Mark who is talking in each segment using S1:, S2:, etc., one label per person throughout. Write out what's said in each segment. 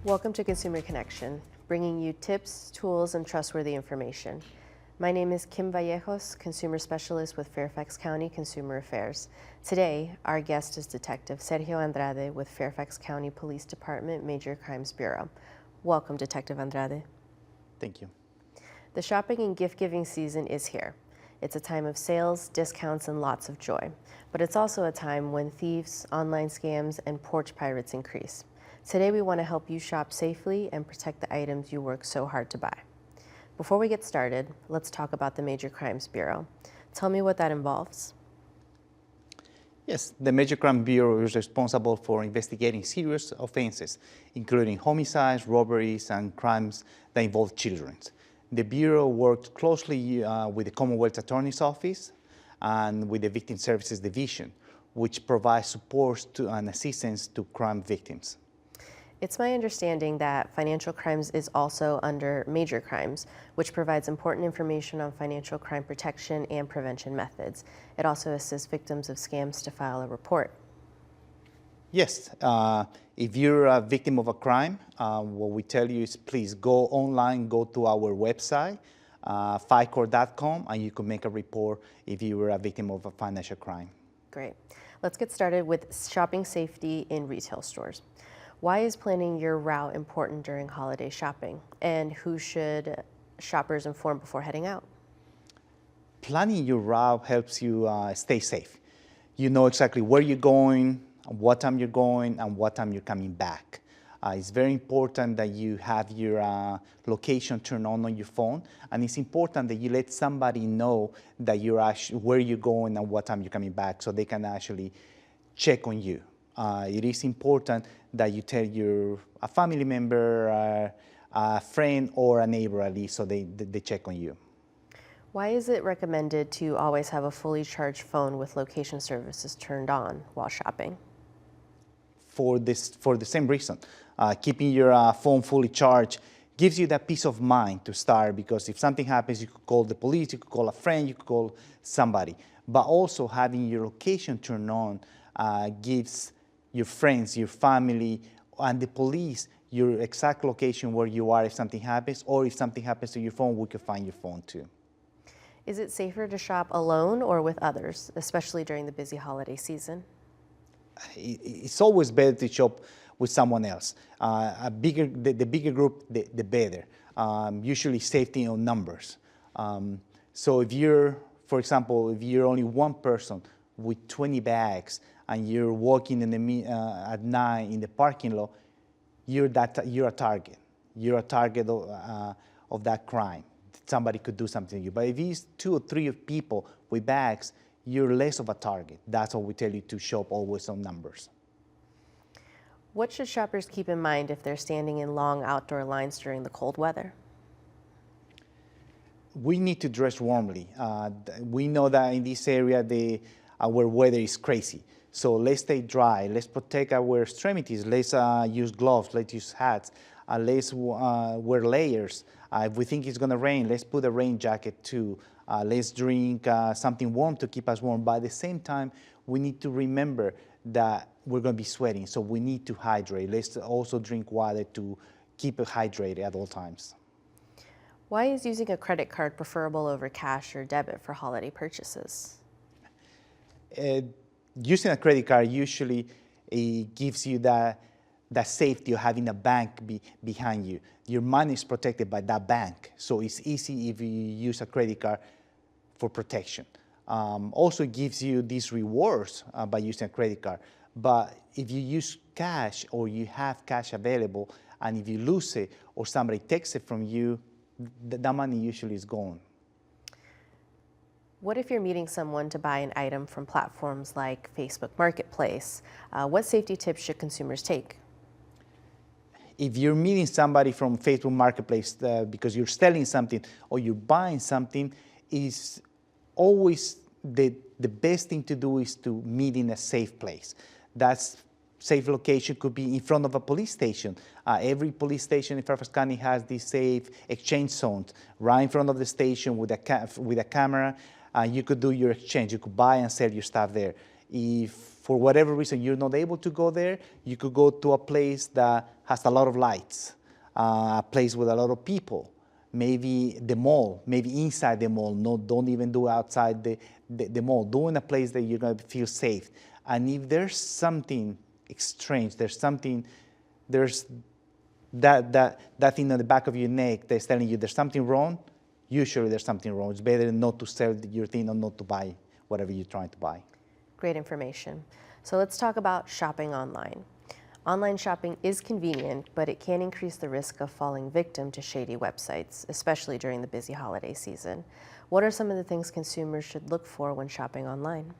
S1: Welcome to Consumer Connection, bringing you tips, tools, and trustworthy information. My name is Kim Vallejos, Consumer Specialist with Fairfax County Consumer Affairs. Today, our guest is Detective Sergio Andrade with Fairfax County Police Department Major Crimes Bureau. Welcome, Detective Andrade.
S2: Thank you.
S1: The shopping and gift-giving season is here. It's a time of sales, discounts, and lots of joy. But it's also a time when thieves, online scams, and porch pirates increase. Today we want to help you shop safely and protect the items you work so hard to buy. Before we get started, let's talk about the Major Crimes Bureau. Tell me what that involves.
S2: Yes, the Major Crime Bureau is responsible for investigating serious offenses, including homicides, robberies, and crimes that involve children. The Bureau works closely with the Commonwealth Attorney's Office and with the Victim Services Division, which provides support and assistance to crime victims.
S1: It's my understanding that financial crimes is also under major crimes, which provides important information on financial crime protection and prevention methods. It also assists victims of scams to file a report.
S2: Yes, if you're a victim of a crime, what we tell you is please go online, go to our website, ficor.com, and you can make a report if you were a victim of a financial crime.
S1: Great. Let's get started with shopping safety in retail stores. Why is planning your route important during holiday shopping? And who should shoppers inform before heading out?
S2: Planning your route helps you stay safe. You know exactly where you're going, what time you're going, and what time you're coming back. It's very important that you have your location turned on your phone, and it's important that you let somebody know that you're actually where you're going and what time you're coming back, so they can actually check on you. It is important that you tell a family member, a friend, or a neighbor at least, so they check on you.
S1: Why is it recommended to always have a fully charged phone with location services turned on while shopping?
S2: For the same reason. Keeping your phone fully charged gives you that peace of mind to start, because if something happens, you could call the police, you could call a friend, you could call somebody. But also having your location turned on gives your friends, your family, and the police your exact location where you are if something happens, or if something happens to your phone, we can find your phone too.
S1: Is it safer to shop alone or with others, especially during the busy holiday season?
S2: It's always better to shop with someone else. The bigger group, the better. Usually safety on numbers. So if you're, for example, if you're only one person with 20 bags and you're walking at night in the parking lot, you're a target. You're a target of that crime. Somebody could do something to you. But if it's 2 or 3 people with bags, you're less of a target. That's why we tell you to shop always on numbers.
S1: What should shoppers keep in mind if they're standing in long outdoor lines during the cold weather?
S2: We need to dress warmly. We know that in this area, our weather is crazy. So let's stay dry. Let's protect our extremities. Let's use gloves. Let's use hats. Let's wear layers. If we think it's going to rain, let's put a rain jacket too. Let's drink something warm to keep us warm. But at the same time, we need to remember that we're going to be sweating, so we need to hydrate. Let's also drink water to keep it hydrated at all times.
S1: Why is using a credit card preferable over cash or debit for holiday purchases?
S2: Using a credit card usually gives you that safety of having a bank behind you. Your money is protected by that bank, so it's easy if you use a credit card for protection. Also gives you these rewards by using a credit card. But if you use cash or you have cash available, and if you lose it or somebody takes it from you, that money usually is gone.
S1: What if you're meeting someone to buy an item from platforms like Facebook Marketplace? What safety tips should consumers take?
S2: If you're meeting somebody from Facebook Marketplace because you're selling something or you're buying something, is always the best thing to do is to meet in a safe place. That's safe location could be in front of a police station. Every police station in Fairfax County has these safe exchange zones right in front of the station with a camera. You could do your exchange. You could buy and sell your stuff there. If for whatever reason you're not able to go there, you could go to a place that has a lot of lights, a place with a lot of people, maybe the mall, maybe inside the mall. No, don't even do outside the mall. Do in a place that you're going to feel safe. And if there's something strange, there's that thing on the back of your neck that's telling you there's something wrong, usually there's something wrong. It's better not to sell your thing or not to buy whatever you're trying to buy.
S1: Great information. So let's talk about shopping online. Online shopping is convenient, but it can increase the risk of falling victim to shady websites, especially during the busy holiday season. What are some of the things consumers should look for when shopping online?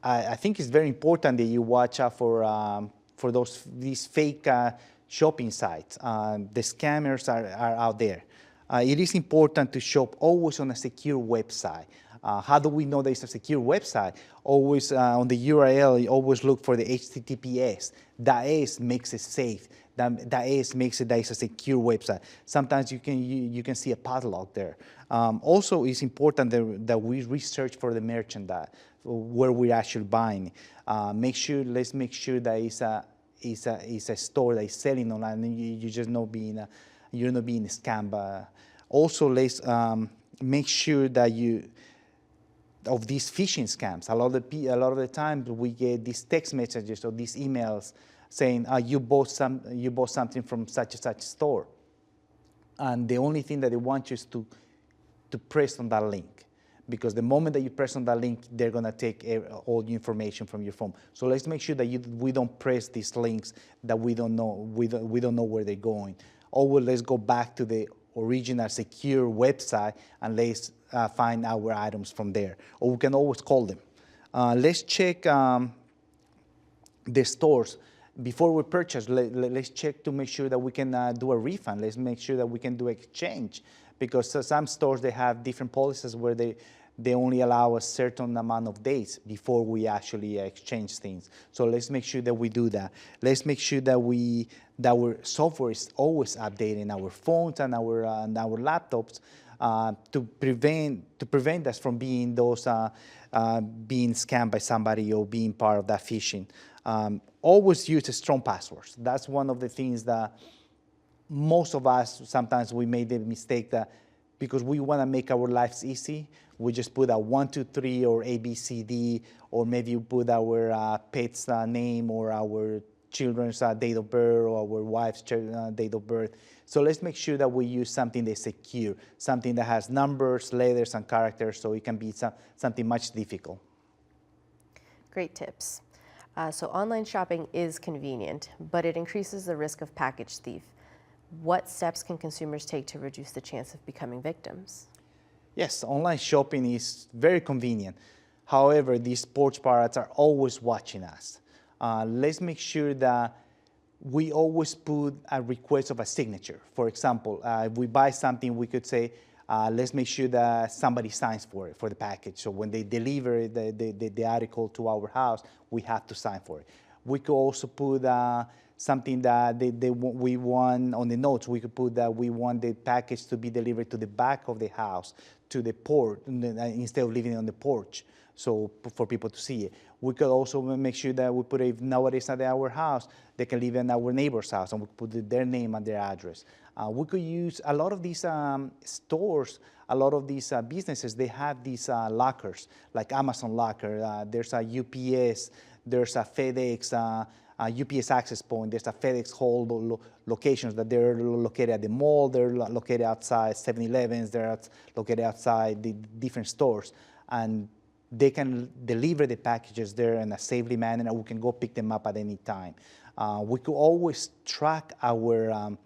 S2: I think it's very important that you watch out for these fake shopping sites. The scammers are out there. It is important to shop always on a secure website. How do we know that it's a secure website? Always on the URL, you always look for the HTTPS. That S makes it safe. That S makes it that it's a secure website. Sometimes you can see a padlock there. Also, it's important that we research for the merchandise, where we're actually buying. Let's make sure that it's a store that is selling online, and you're just not being scammed. Also, let's make sure that of these phishing scams. A lot of the time we get these text messages or these emails saying you bought something from such and such store, and the only thing that they want you is to press on that link, because the moment that you press on that link, they're gonna take all the information from your phone. So let's make sure that we don't press these links that we don't know where they're going. Or let's go back to the original secure website and let's find our items from there. Or we can always call them. Let's check the stores. Before we purchase, let's check to make sure that we can do a refund. Let's make sure that we can do exchange, because some stores, they have different policies where they only allow a certain amount of days before we actually exchange things. So let's make sure that we do that. Let's make sure that our software is always updating our phones and our laptops to prevent us from being being scammed by somebody or being part of that phishing. Always use strong passwords. That's one of the things that most of us, sometimes we made the mistake that because we want to make our lives easy, we just put a 1, 2, 3 or A, B, C, D, or maybe you put our pet's name or our children's date of birth or our wife's date of birth. So let's make sure that we use something that's secure, something that has numbers, letters, and characters, so it can be something much difficult.
S1: Great tips. So online shopping is convenient, but it increases the risk of package thief. What steps can consumers take to reduce the chance of becoming victims?
S2: Yes, online shopping is very convenient. However, these porch pirates are always watching us. Let's make sure that we always put a request of a signature. For example, if we buy something, we could say, let's make sure that somebody signs for it, for the package. So when they deliver the article to our house, we have to sign for it. We could also put something that we want on the notes. We could put that we want the package to be delivered to the back of the house, to the porch, instead of leaving it on the porch, so for people to see it. We could also make sure that we put, if nobody's at our house, they can live in our neighbor's house, and we put their name and their address. We could use a lot of these stores, a lot of these businesses, they have these lockers, like Amazon locker. There's a UPS, there's a FedEx, UPS access point, there's a FedEx hold locations that they're located at the mall, they're located outside 7-Elevens, they're located outside the different stores. And they can deliver the packages there in a safely manner, and we can go pick them up at any time. We could always track our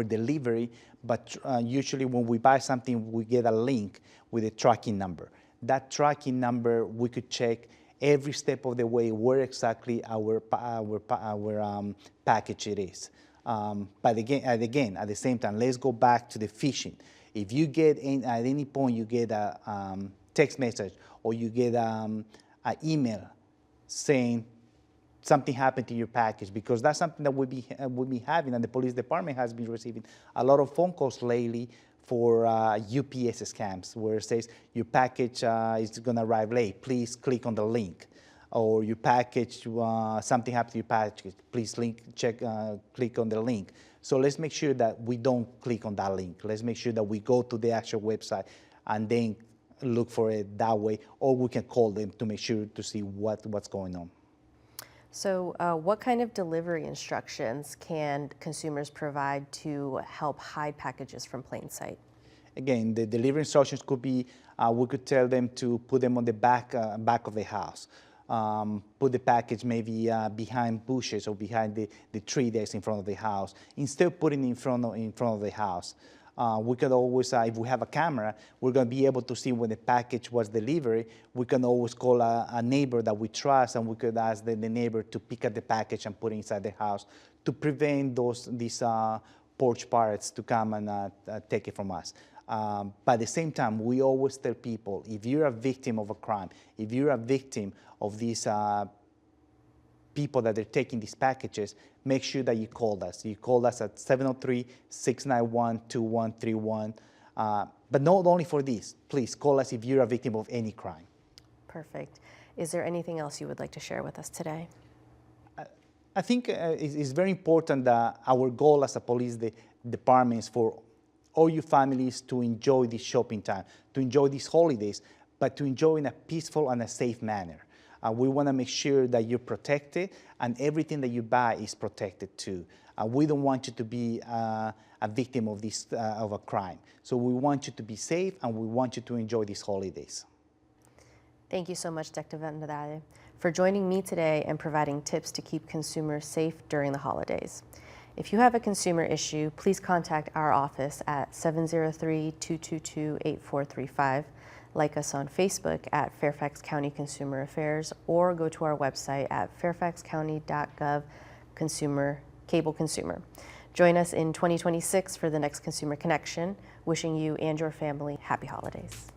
S2: delivery, but usually when we buy something, we get a link with a tracking number. That tracking number, we could check every step of the way where exactly our package it is. But again, at the same time, let's go back to the phishing. If you get at any point you get a text message or you get an email saying something happened to your package, because that's something that we'll be having, and the police department has been receiving a lot of phone calls lately for UPS scams, where it says your package is going to arrive late. Please click on the link. or your package, something happened to your package, please click on the link. So let's make sure that we don't click on that link. Let's make sure that we go to the actual website and then look for it that way, or we can call them to make sure to see what's going on.
S1: So what kind of delivery instructions can consumers provide to help hide packages from plain sight?
S2: Again, the delivery instructions could be, we could tell them to put them on the back of the house. Put the package maybe behind bushes or behind the tree that's in front of the house. Instead of putting it in front of the house, we could always, if we have a camera, we're going to be able to see when the package was delivered. We can always call a neighbor that we trust, and we could ask the neighbor to pick up the package and put it inside the house to prevent these porch pirates to come and take it from us. But at the same time, we always tell people, if you're a victim of a crime, if you're a victim of these people that are taking these packages, make sure that you call us. You call us at 703-691-2131. But not only for this, please call us if you're a victim of any crime.
S1: Perfect. Is there anything else you would like to share with us today?
S2: I think it's very important that our goal as a police department is for all your families to enjoy this shopping time, to enjoy these holidays, but to enjoy in a peaceful and a safe manner. We want to make sure that you're protected and everything that you buy is protected too. We don't want you to be a victim of a crime. So we want you to be safe, and we want you to enjoy these holidays.
S1: Thank you so much, Detective Andrade, for joining me today and providing tips to keep consumers safe during the holidays. If you have a consumer issue, please contact our office at 703-222-8435. Like us on Facebook at Fairfax County Consumer Affairs, or go to our website at fairfaxcounty.gov/cable consumer. Join us in 2026 for the next Consumer Connection. Wishing you and your family happy holidays.